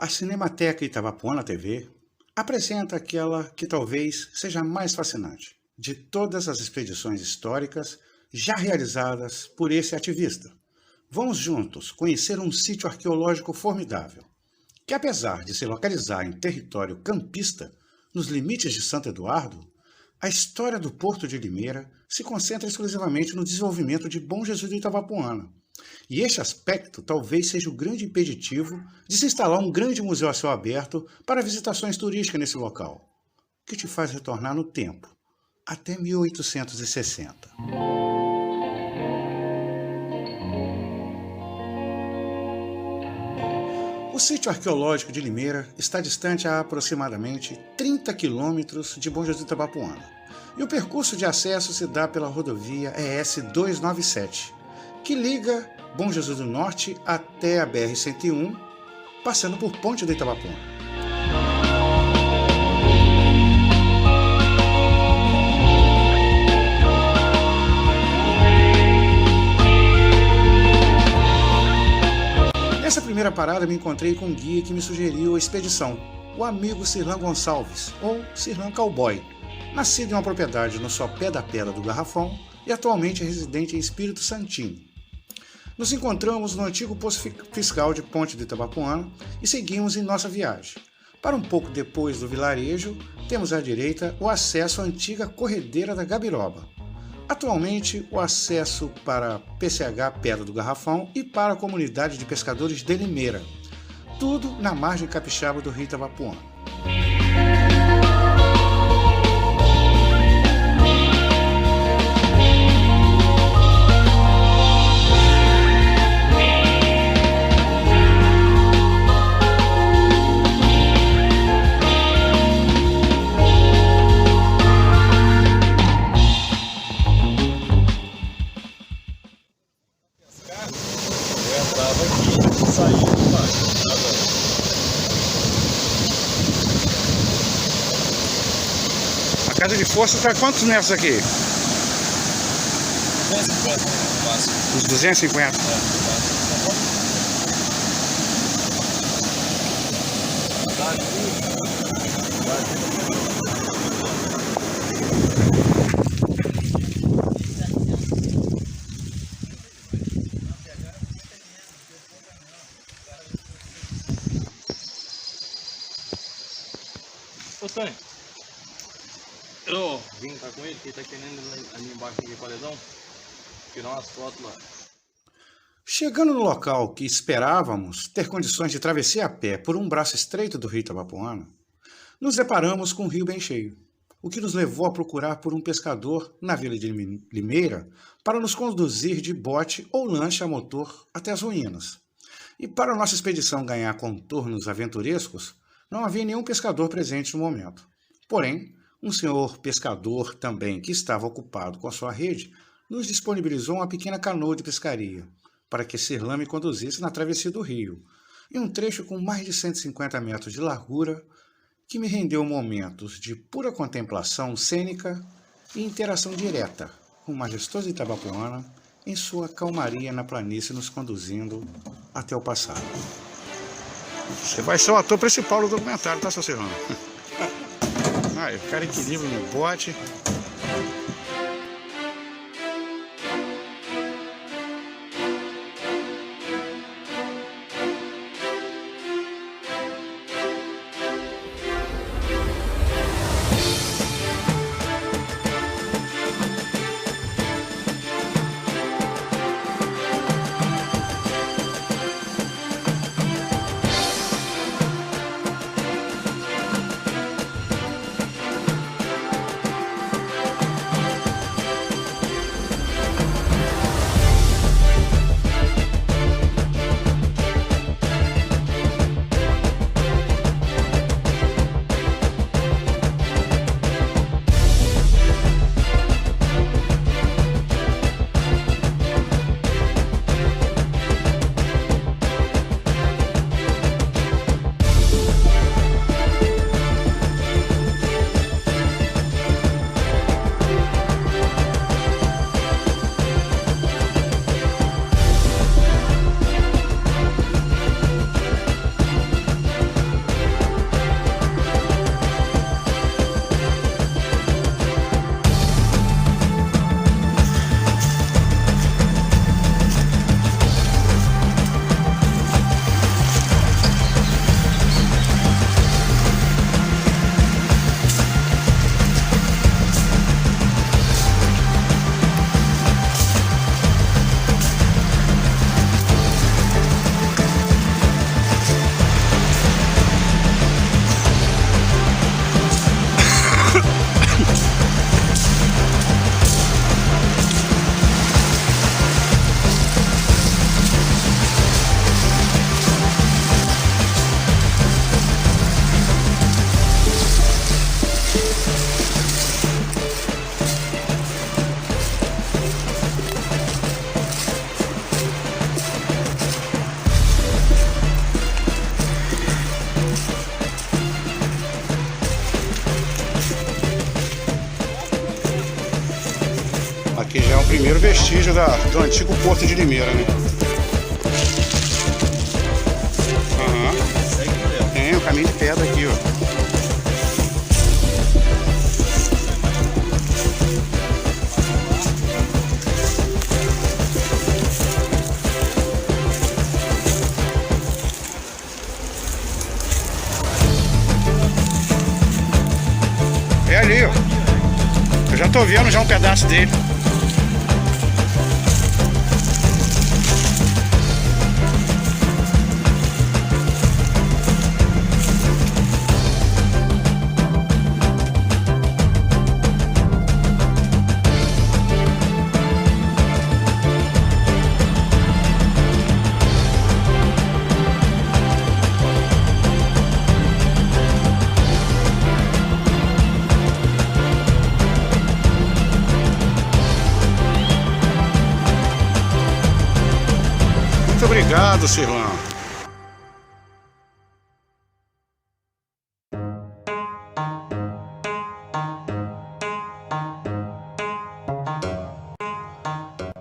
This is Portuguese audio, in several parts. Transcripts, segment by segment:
A Cinemateca Itabapoana TV apresenta aquela que talvez seja a mais fascinante de todas as expedições históricas já realizadas por esse ativista. Vamos juntos conhecer um sítio arqueológico formidável, que apesar de se localizar em território campista, nos limites de Santo Eduardo, a história do Porto de Limeira se concentra exclusivamente no desenvolvimento de Bom Jesus do Itabapoana. E este aspecto talvez seja o grande impeditivo de se instalar um grande museu a céu aberto para visitações turísticas nesse local, que te faz retornar no tempo, até 1860. O sítio arqueológico de Limeira está distante a aproximadamente 30 quilômetros de Bom Jesus do Itabapoana, e o percurso de acesso se dá pela rodovia ES 297, que liga Bom Jesus do Norte até a BR-101, passando por Ponte do Itabapoana. Nessa primeira parada me encontrei com um guia que me sugeriu a expedição, o amigo Sirlan Gonçalves, ou Sirlan Cowboy, nascido em uma propriedade no sopé da Pedra do Garrafão e atualmente residente em Espírito Santinho. Nos encontramos no antigo posto fiscal de Ponte do Itabapoana e seguimos em nossa viagem. Para um pouco depois do vilarejo, temos à direita o acesso à antiga corredeira da Gabiroba. Atualmente, o acesso para a PCH Pedra do Garrafão e para a comunidade de pescadores de Limeira. Tudo na margem capixaba do rio Itabapoana. A casa de força está quantos metros aqui? 250 no máximo. Os 250? Ô Tânia, eu vim cá com ele, que ele tá querendo ir ali embaixo do paredão, tirar umas fotos lá. Chegando no local que esperávamos ter condições de travessia a pé por um braço estreito do rio Itabapoana, nos deparamos com um rio bem cheio, o que nos levou a procurar por um pescador na vila de Limeira para nos conduzir de bote ou lancha a motor até as ruínas. E para nossa expedição ganhar contornos aventurescos, não havia nenhum pescador presente no momento. Porém, um senhor pescador também que estava ocupado com a sua rede nos disponibilizou uma pequena canoa de pescaria para que Sirlan me conduzisse na travessia do rio, em um trecho com mais de 150 metros de largura que me rendeu momentos de pura contemplação cênica e interação direta com o majestoso Itabapoana em sua calmaria na planície nos conduzindo até o passado. Você vai ser o ator principal do documentário, tá, seu Sirlan? Aí, o cara equilibra no bote. Primeiro vestígio do antigo Porto de Limeira, né? Tem o caminho de pedra aqui, ó. É ali, ó. Eu já tô vendo já um pedaço dele. Muito obrigado, Cirlão.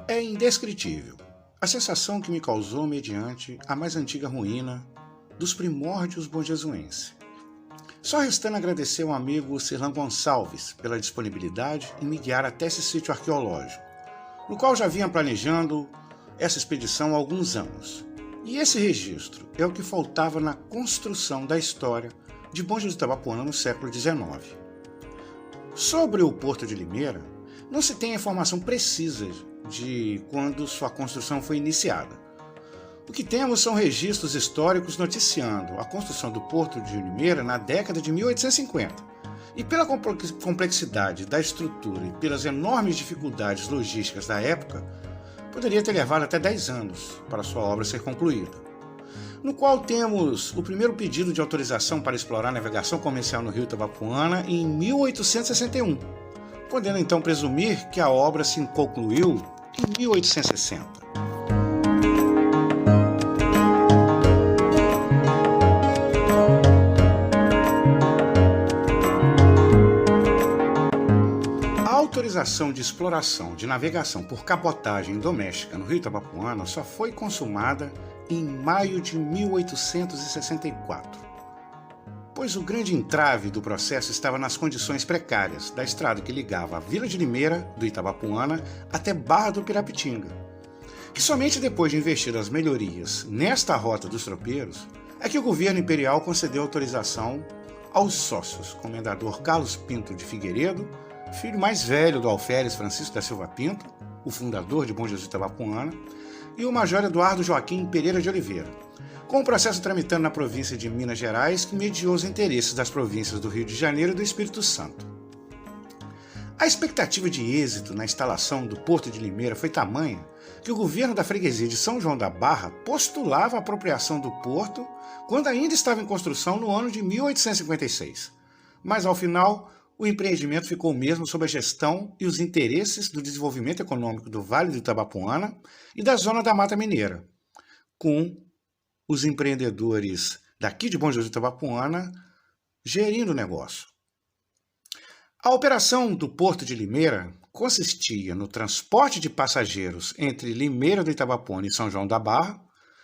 É indescritível a sensação que me causou mediante a mais antiga ruína dos primórdios bonjesuense. Só restando agradecer ao amigo Cirlão Gonçalves pela disponibilidade em me guiar até esse sítio arqueológico, no qual já vinha planejando essa expedição há alguns anos. E esse registro é o que faltava na construção da história de Bom Jesus do Itabapoana no século XIX. Sobre o Porto de Limeira, não se tem informação precisa de quando sua construção foi iniciada. O que temos são registros históricos noticiando a construção do Porto de Limeira na década de 1850. E pela complexidade da estrutura e pelas enormes dificuldades logísticas da época, poderia ter levado até 10 anos para sua obra ser concluída. No qual temos o primeiro pedido de autorização para explorar a navegação comercial no rio Itabapoana em 1861, podendo então presumir que a obra se concluiu em 1860. A autorização de exploração de navegação por cabotagem doméstica no rio Itabapoana só foi consumada em maio de 1864, pois o grande entrave do processo estava nas condições precárias da estrada que ligava a Vila de Limeira, do Itabapoana, até Barra do Pirapitinga, que somente depois de investidas melhorias nesta rota dos tropeiros é que o governo imperial concedeu autorização aos sócios, comendador Carlos Pinto de Figueiredo, filho mais velho do alferes Francisco da Silva Pinto, o fundador de Bom Jesus do Itabapoana, e o major Eduardo Joaquim Pereira de Oliveira, com o processo tramitando na província de Minas Gerais que mediou os interesses das províncias do Rio de Janeiro e do Espírito Santo. A expectativa de êxito na instalação do Porto de Limeira foi tamanha que o governo da freguesia de São João da Barra postulava a apropriação do porto quando ainda estava em construção no ano de 1856, mas ao final o empreendimento ficou mesmo sob a gestão e os interesses do desenvolvimento econômico do Vale do Itabapoana e da zona da Mata Mineira, com os empreendedores daqui de Bom Jesus do Itabapoana gerindo o negócio. A operação do Porto de Limeira consistia no transporte de passageiros entre Limeira do Itabapoana e São João da Barra,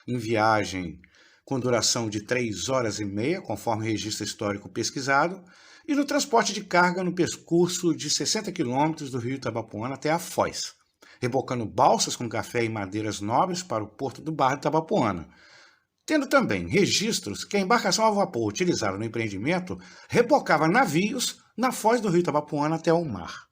em viagem com duração de 3 horas e meia, conforme registro histórico pesquisado, e no transporte de carga no percurso de 60 quilômetros do rio Itabapoana até a Foz, rebocando balsas com café e madeiras nobres para o porto do Barra do Itabapoana, tendo também registros que a embarcação a vapor utilizada no empreendimento rebocava navios na foz do rio Itabapoana até o mar.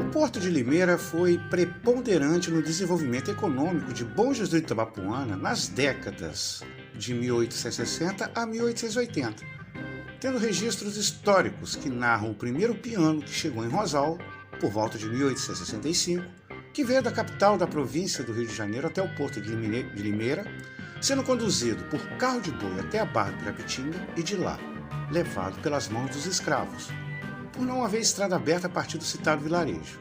O Porto de Limeira foi preponderante no desenvolvimento econômico de Bom Jesus do Itabapoana nas décadas de 1860 a 1880, tendo registros históricos que narram o primeiro piano que chegou em Rosal, por volta de 1865, que veio da capital da província do Rio de Janeiro até o Porto de Limeira, sendo conduzido por carro de boi até a Barra do Pirapitinga e de lá, levado pelas mãos dos escravos, por não haver estrada aberta a partir do citado vilarejo,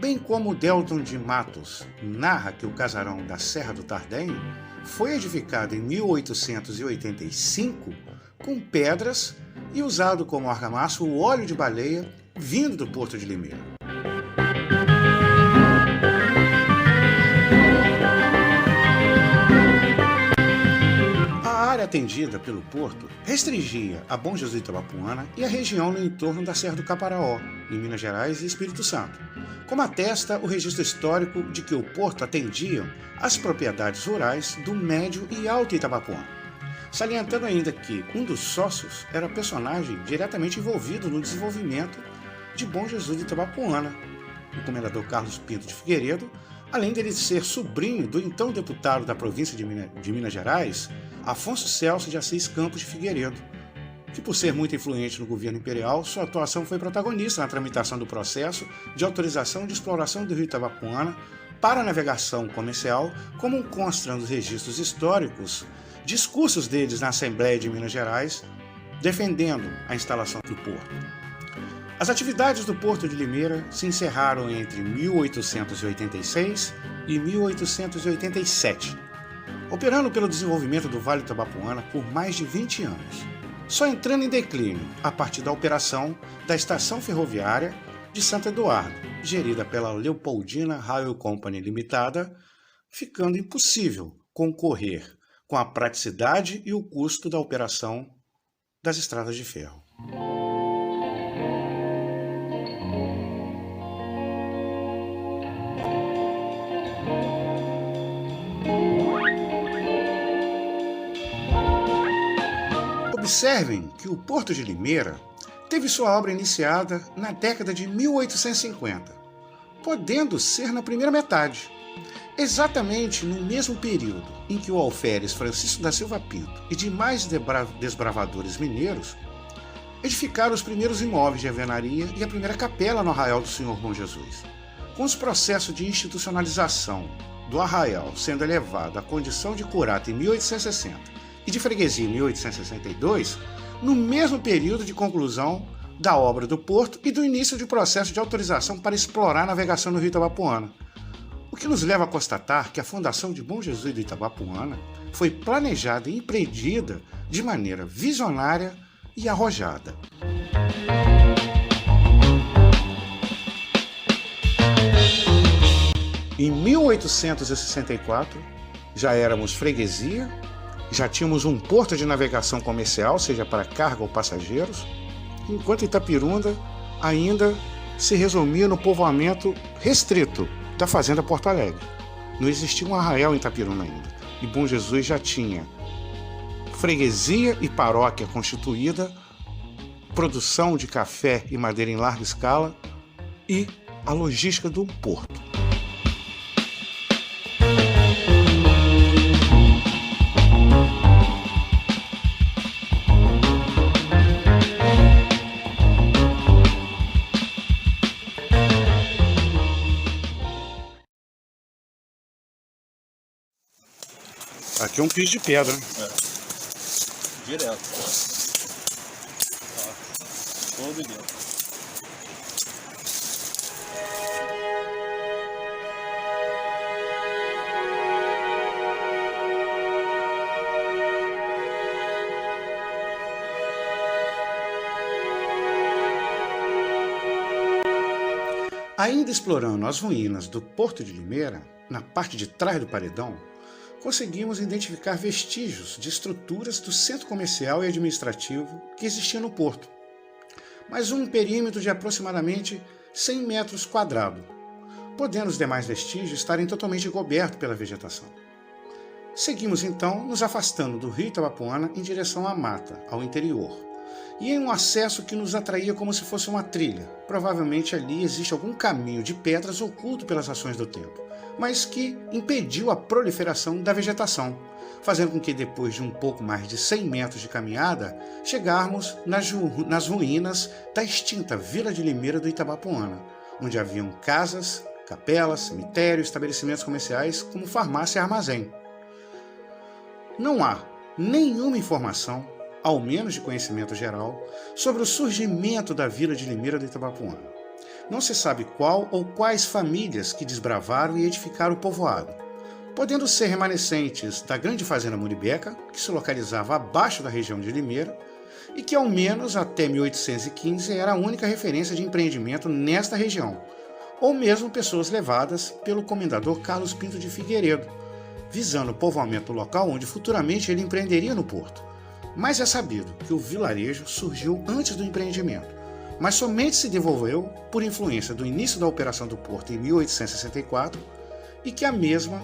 bem como Delton de Matos narra que o casarão da Serra do Tardenho foi edificado em 1885 com pedras e usado como argamassa o óleo de baleia vindo do Porto de Limeira. A área atendida pelo porto restringia a Bom Jesus de Itabapoana e a região no entorno da Serra do Caparaó, em Minas Gerais e Espírito Santo, como atesta o registro histórico de que o porto atendia às propriedades rurais do Médio e Alto Itabapoana, salientando ainda que um dos sócios era personagem diretamente envolvido no desenvolvimento de Bom Jesus de Itabapoana, o comendador Carlos Pinto de Figueiredo, além dele ser sobrinho do então deputado da província de Minas Gerais, Afonso Celso de Assis Campos de Figueiredo, que por ser muito influente no governo imperial, sua atuação foi protagonista na tramitação do processo de autorização de exploração do rio Itabapoana para navegação comercial, como constam nos registros históricos, discursos deles na Assembleia de Minas Gerais, defendendo a instalação do porto. As atividades do Porto de Limeira se encerraram entre 1886 e 1887, operando pelo desenvolvimento do Vale do Itabapoana por mais de 20 anos, só entrando em declínio a partir da operação da Estação Ferroviária de Santo Eduardo, gerida pela Leopoldina Rail Company Limitada, ficando impossível concorrer com a praticidade e o custo da operação das estradas de ferro. Observem que o Porto de Limeira teve sua obra iniciada na década de 1850, podendo ser na primeira metade, exatamente no mesmo período em que o alferes Francisco da Silva Pinto e demais desbravadores mineiros edificaram os primeiros imóveis de alvenaria e a primeira capela no Arraial do Senhor Bom Jesus. Com os processos de institucionalização do arraial sendo elevado à condição de curato em 1860 e de freguesia em 1862, no mesmo período de conclusão da obra do porto e do início do processo de autorização para explorar a navegação no rio Itabapoana, o que nos leva a constatar que a fundação de Bom Jesus do Itabapoana foi planejada e empreendida de maneira visionária e arrojada. Em 1864, já éramos freguesia, já tínhamos um porto de navegação comercial, seja para carga ou passageiros, enquanto Itapirunda ainda se resumia no povoamento restrito da Fazenda Porto Alegre. Não existia um arraial em Itapiruna ainda, e Bom Jesus já tinha freguesia e paróquia constituída, produção de café e madeira em larga escala e a logística do porto. Aqui é um piso de pedra, né? Direto. Todo dentro. Ainda explorando as ruínas do Porto de Limeira, na parte de trás do paredão, conseguimos identificar vestígios de estruturas do centro comercial e administrativo que existia no porto, mas um perímetro de aproximadamente 100 metros quadrados, podendo os demais vestígios estarem totalmente cobertos pela vegetação. Seguimos então nos afastando do rio Itabapoana em direção à mata, ao interior, e em um acesso que nos atraía como se fosse uma trilha. Provavelmente ali existe algum caminho de pedras oculto pelas ações do tempo, mas que impediu a proliferação da vegetação, fazendo com que depois de um pouco mais de 100 metros de caminhada, chegarmos nas ruínas da extinta Vila de Limeira do Itabapoana, onde haviam casas, capelas, cemitérios, estabelecimentos comerciais como farmácia e armazém. Não há nenhuma informação ao menos de conhecimento geral, sobre o surgimento da vila de Limeira do Itabapoana. Não se sabe qual ou quais famílias que desbravaram e edificaram o povoado, podendo ser remanescentes da grande fazenda Muribeca, que se localizava abaixo da região de Limeira, e que ao menos até 1815 era a única referência de empreendimento nesta região, ou mesmo pessoas levadas pelo comendador Carlos Pinto de Figueiredo, visando o povoamento local onde futuramente ele empreenderia no porto. Mas é sabido que o vilarejo surgiu antes do empreendimento, mas somente se desenvolveu por influência do início da operação do porto em 1864 e que a mesma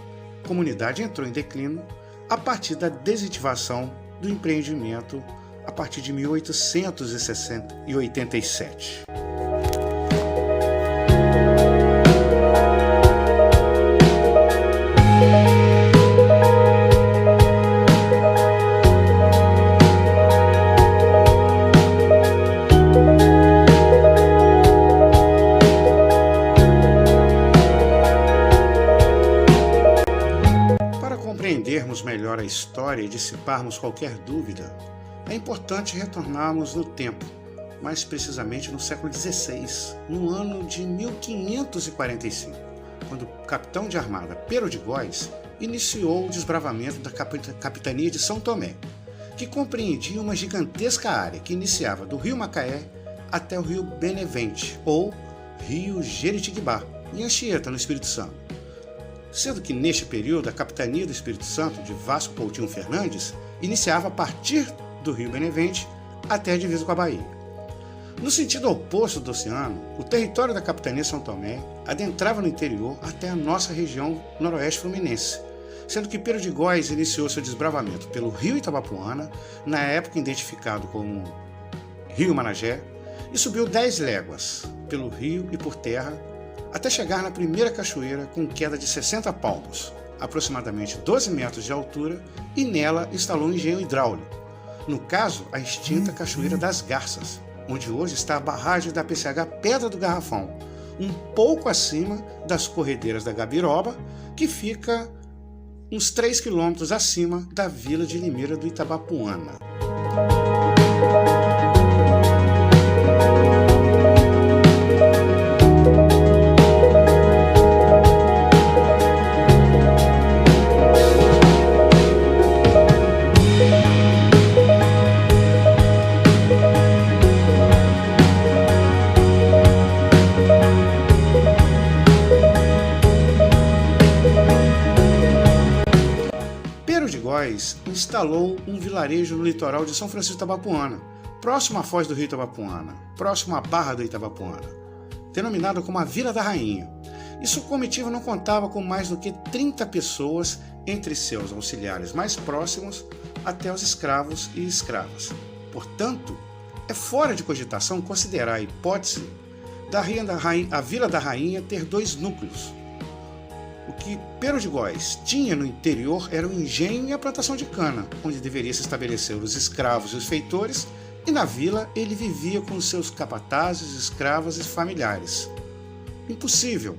comunidade entrou em declínio a partir da desativação do empreendimento a partir de 1887. Para compreendermos melhor a história e dissiparmos qualquer dúvida, é importante retornarmos no tempo, mais precisamente no século XVI, no ano de 1545, quando o capitão de armada Pero de Góes iniciou o desbravamento da capitania de São Tomé, que compreendia uma gigantesca área que iniciava do rio Macaé até o rio Benevente, ou rio Jeritiguibá, em Anchieta, no Espírito Santo. Sendo que neste período a capitania do Espírito Santo de Vasco Coutinho Fernandes iniciava a partir do rio Benevente até a divisa com a Bahia. No sentido oposto do oceano, o território da capitania São Tomé adentrava no interior até a nossa região noroeste fluminense, sendo que Pero de Góes iniciou seu desbravamento pelo rio Itabapoana, na época identificado como Rio Managé, e subiu 10 léguas pelo rio e por terra até chegar na primeira cachoeira com queda de 60 palmos, aproximadamente 12 metros de altura, e nela instalou um engenho hidráulico. No caso, a extinta Cachoeira das Garças, onde hoje está a barragem da PCH Pedra do Garrafão, um pouco acima das corredeiras da Gabiroba, que fica uns 3 quilômetros acima da vila de Limeira do Itabapoana. Instalou um vilarejo no litoral de São Francisco de Itabapoana, próximo à foz do rio Itabapoana, próximo à barra do Itabapoana, denominada como a Vila da Rainha. E sua comitiva não contava com mais do que 30 pessoas, entre seus auxiliares mais próximos até os escravos e escravas. Portanto, é fora de cogitação considerar a hipótese da Vila da Rainha ter 2 núcleos. O que Pero de Góes tinha no interior era o engenho e a plantação de cana, onde deveria se estabelecer os escravos e os feitores, e na vila ele vivia com seus capatazes, escravas e familiares. Impossível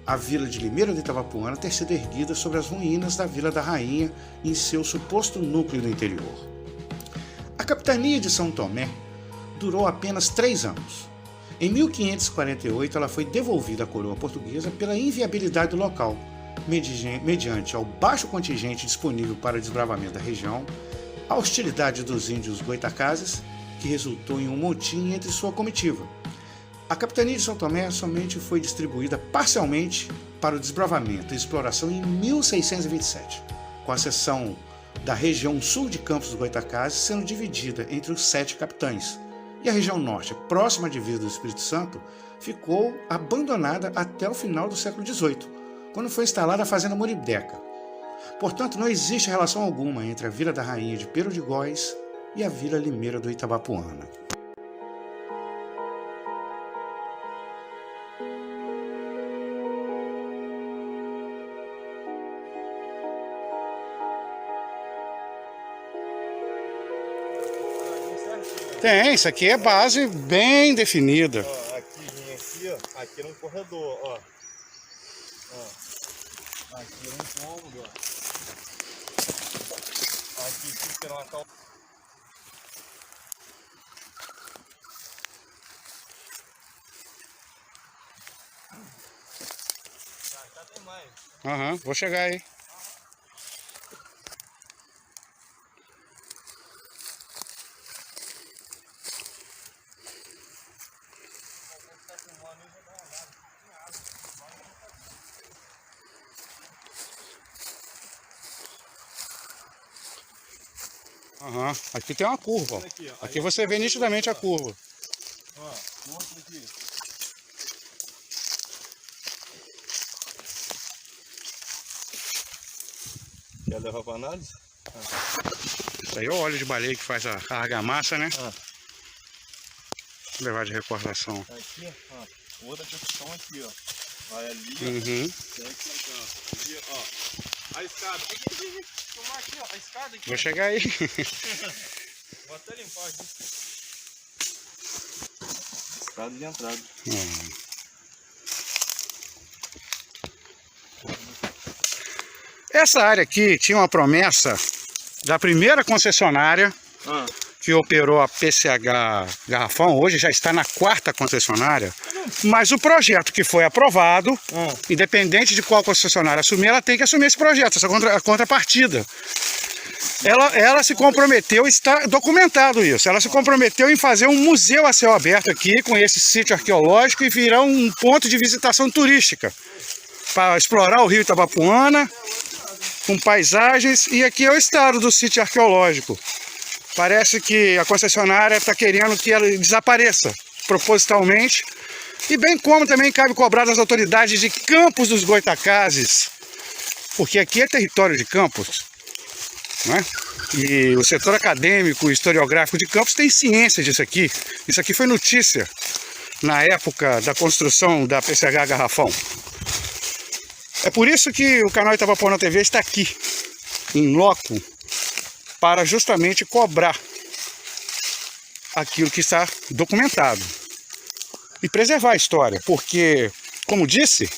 a vila de Limeira do Itabapoana ter sido erguida sobre as ruínas da Vila da Rainha em seu suposto núcleo no interior. A capitania de São Tomé durou apenas 3 anos. Em 1548 ela foi devolvida à coroa portuguesa pela inviabilidade do local, mediante ao baixo contingente disponível para o desbravamento da região, a hostilidade dos índios goitacazes, que resultou em um motim entre sua comitiva. A capitania de São Tomé somente foi distribuída parcialmente para o desbravamento e exploração em 1627, com a seção da região sul de Campos dos Goitacazes sendo dividida entre os 7 capitães, e a região norte, próxima à divisa do Espírito Santo, ficou abandonada até o final do século XVIII, quando foi instalada a fazenda Muribeca. Portanto, não existe relação alguma entre a Vila da Rainha de Pero de Góes e a Vila Limeira do Itabapoana. Tem, isso aqui é base bem definida. Ó, aqui vem aqui, ó. Aqui era um corredor, ó. Aqui era um cômodo, ó. Aqui fica uma calçada. mais. Aham, vou chegar aí. Aham, aqui tem uma curva. Ó. Aqui, ó. Aqui você vê nitidamente a curva. Ó, mostra aqui. Quer levar para análise? Isso aí é o óleo de baleia que faz a argamassa, né? Ah. Vou levar de recordação. Aqui, ó. Outra questão aqui, ó. Vai ali, ó. Uhum. Segue pra cá, ó. Aqui, ó. A escada. Aqui, tomar aqui, ó. A escada aqui. Vou chegar aí. Vou até limpar aqui. Escada de entrada. Essa área aqui tinha uma promessa da primeira concessionária que operou a PCH Garrafão. Hoje já está na 4ª concessionária. Mas o projeto que foi aprovado, independente de qual concessionária assumir, ela tem que assumir esse projeto, essa contrapartida. Ela se comprometeu, está documentado isso, ela se comprometeu em fazer um museu a céu aberto aqui, com esse sítio arqueológico, e virar um ponto de visitação turística, para explorar o rio Itabapoana, com paisagens, e aqui é o estado do sítio arqueológico. Parece que a concessionária está querendo que ela desapareça, propositalmente, e bem como também cabe cobrar das autoridades de Campos dos Goitacazes, porque aqui é território de Campos, né? E o setor acadêmico e historiográfico de Campos tem ciência disso aqui. Isso aqui foi notícia na época da construção da PCH Garrafão. É por isso que o canal Itabapoana TV está aqui, em loco, para justamente cobrar aquilo que está documentado e preservar a história, porque, como disse,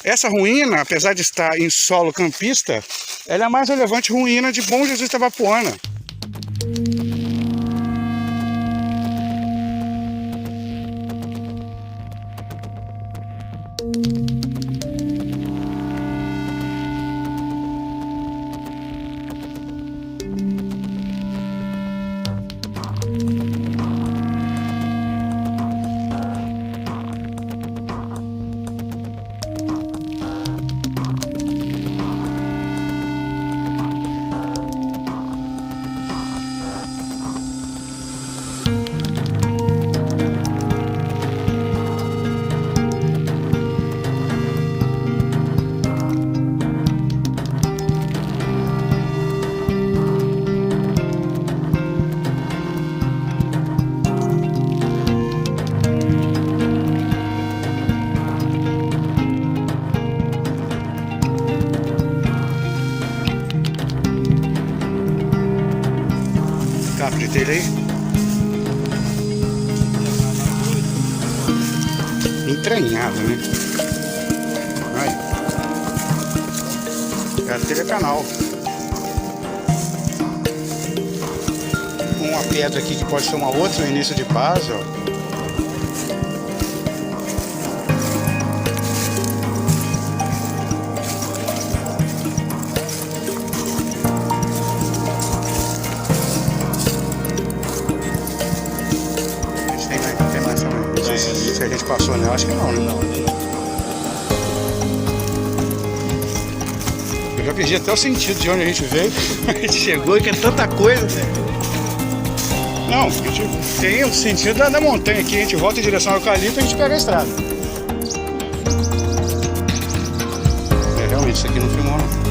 essa ruína, apesar de estar em solo campista, ela é a mais relevante ruína de Bom Jesus Itabapoana. Capa de telha aí. Entranhado, né? Aí. A telha é canal. Uma pedra aqui que pode ser uma outra no início de base, ó. Se a gente passou nela, acho que não, né? Eu já perdi até o sentido de onde a gente veio. A gente chegou e que é tanta coisa. Não, a gente tem o sentido da montanha aqui. A gente volta em direção ao Eucalipto e a gente pega a estrada. É, realmente, isso aqui não filmou, não.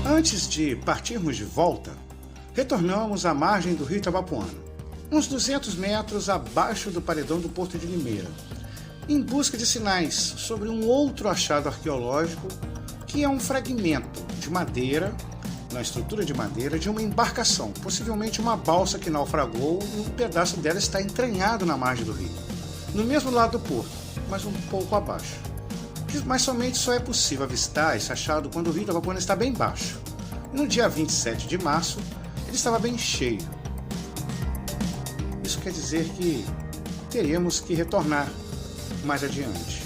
Antes de partirmos de volta, retornamos à margem do rio Itabapoana, uns 200 metros abaixo do paredão do Porto de Limeira, em busca de sinais sobre um outro achado arqueológico, que é um fragmento de madeira, na estrutura de madeira, de uma embarcação, possivelmente uma balsa que naufragou, e um pedaço dela está entranhado na margem do rio, no mesmo lado do porto, mas um pouco abaixo. Mas somente só é possível avistar esse achado quando o rio Itabapoana está bem baixo. No dia 27 de março, ele estava bem cheio. Isso quer dizer que teremos que retornar mais adiante.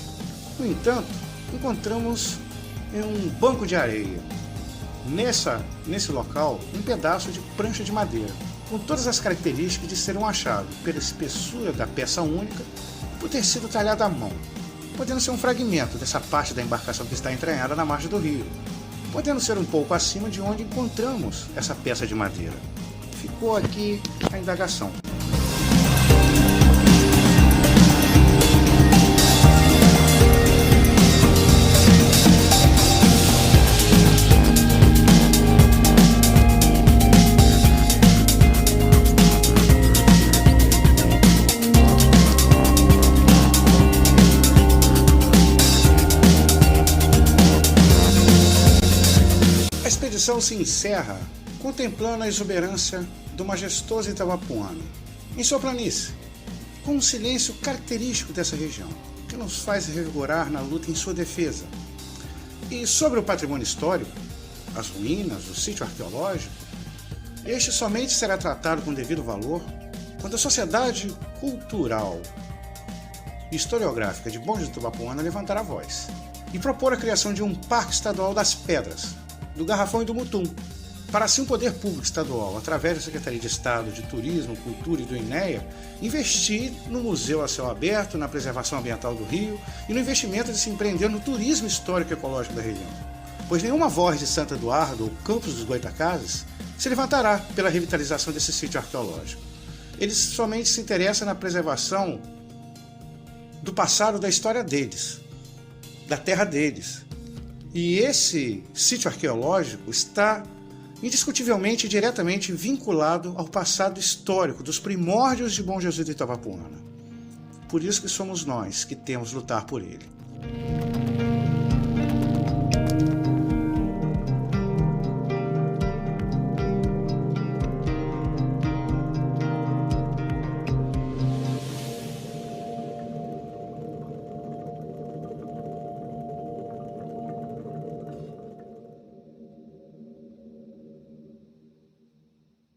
No entanto, encontramos em um banco de areia, nesse local, um pedaço de prancha de madeira, com todas as características de ser um achado, pela espessura da peça única e por ter sido talhado à mão, podendo ser um fragmento dessa parte da embarcação que está entranhada na margem do rio, podendo ser um pouco acima de onde encontramos essa peça de madeira. Ficou aqui a indagação. A expedição se encerra contemplando a exuberância do majestoso Itabapoana, em sua planície, com um silêncio característico dessa região, que nos faz revigorar na luta em sua defesa. E sobre o patrimônio histórico, as ruínas, o sítio arqueológico, este somente será tratado com devido valor quando a Sociedade Cultural e Historiográfica de Bom Jesus do Itabapoana levantar a voz e propor a criação de um Parque Estadual das Pedras, do Garrafão e do Mutum, para assim o poder público estadual, através da Secretaria de Estado de Turismo, Cultura e do INEA, investir no museu a céu aberto, na preservação ambiental do rio e no investimento de se empreender no turismo histórico e ecológico da região. Pois nenhuma voz de Santo Eduardo ou Campos dos Goitacazes se levantará pela revitalização desse sítio arqueológico. Eles somente se interessam na preservação do passado, da história deles, da terra deles. E esse sítio arqueológico está indiscutivelmente e diretamente vinculado ao passado histórico dos primórdios de Bom Jesus do Itabapoana. Por isso que somos nós que temos lutar por ele.